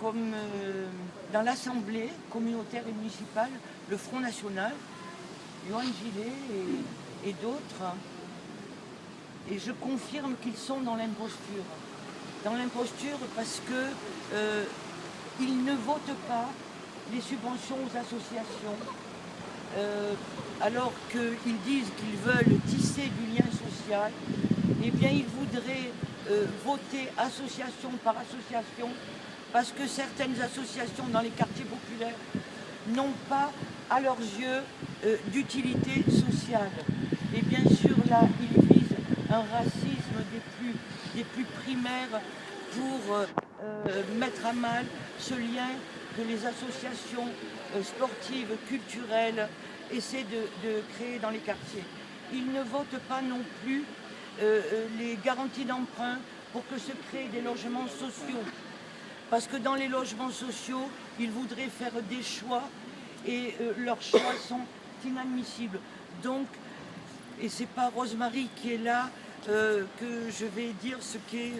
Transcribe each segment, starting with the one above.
comme dans l'Assemblée communautaire et municipale, le Front National, Johan Gillet et d'autres. Et je confirme qu'ils sont dans l'imposture. Dans l'imposture parce que ils ne votent pas les subventions aux associations, alors qu'ils disent qu'ils veulent tisser du lien social. Eh bien, ils voudraient voter association par association, parce que certaines associations dans les quartiers populaires n'ont pas, à leurs yeux, d'utilité sociale. Et bien sûr, là, ils visent un racisme des plus primaires pour mettre à mal ce lien que les associations sportives, culturelles essaient de créer dans les quartiers. Ils ne votent pas non plus les garanties d'emprunt pour que se créent des logements sociaux. Parce que dans les logements sociaux, ils voudraient faire des choix et leurs choix sont inadmissibles. Donc, et c'est pas Rosemary qui est là que je vais dire ce qu'est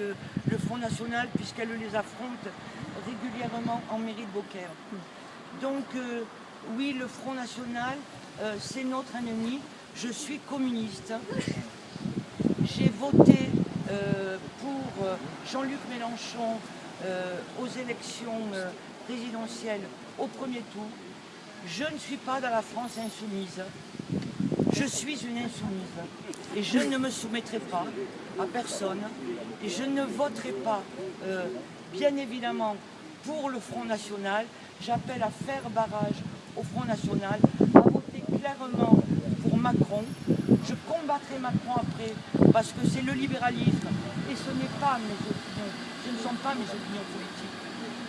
le Front National, puisqu'elle les affronte régulièrement en mairie de Beaucaire. Donc oui, le Front National, c'est notre ennemi. Je suis communiste. J'ai voté pour Jean-Luc Mélenchon aux élections présidentielles au premier tour. Je ne suis pas dans la France insoumise. Je suis une insoumise et je ne me soumettrai pas à personne et je ne voterai pas, bien évidemment, pour le Front National. J'appelle à faire barrage au Front National, à voter clairement pour Macron. Je combattrai Macron après parce que c'est le libéralisme et ce n'est pas mes opinions, ce ne sont pas mes opinions politiques.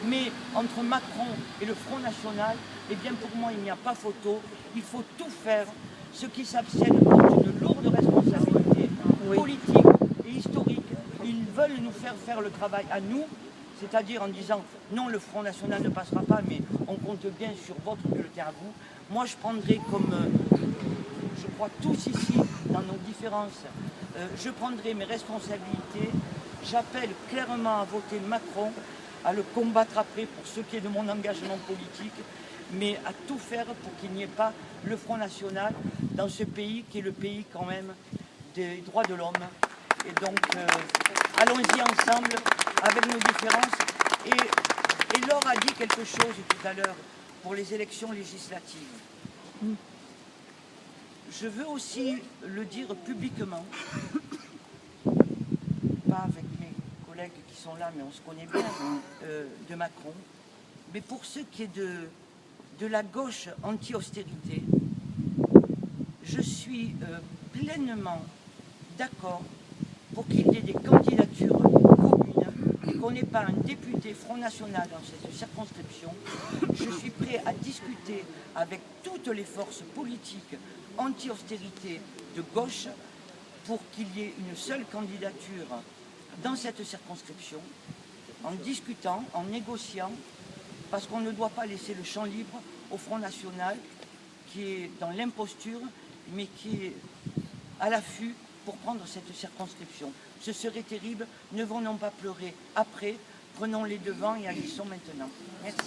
Mais entre Macron et le Front National, eh bien pour moi il n'y a pas photo, il faut tout faire. Ceux qui s'abstiennent portent une lourde responsabilité politique et historique. Ils veulent nous faire le travail à nous, c'est-à-dire en disant non, le Front National ne passera pas, mais on compte bien sur votre bulletin à vous. Moi, je prendrai comme, je crois tous ici, dans nos différences, je prendrai mes responsabilités. J'appelle clairement à voter Macron, à le combattre après pour ce qui est de mon engagement politique, mais à tout faire pour qu'il n'y ait pas le Front National dans ce pays qui est le pays quand même des droits de l'homme. Et donc, allons-y ensemble avec nos différences. Et Laure a dit quelque chose tout à l'heure pour les élections législatives. Je veux aussi le dire publiquement, pas avec mes collègues qui sont là, mais on se connaît bien, de Macron, mais pour ce qui est de la gauche anti-austérité, je suis pleinement d'accord pour qu'il y ait des candidatures communes et qu'on n'ait pas un député Front National dans cette circonscription. Je suis prêt à discuter avec toutes les forces politiques anti-austérité de gauche pour qu'il y ait une seule candidature dans cette circonscription, en discutant, en négociant, parce qu'on ne doit pas laisser le champ libre au Front National qui est dans l'imposture, mais qui est à l'affût pour prendre cette circonscription. Ce serait terrible, ne venons pas pleurer après, prenons les devants et agissons maintenant. Merci.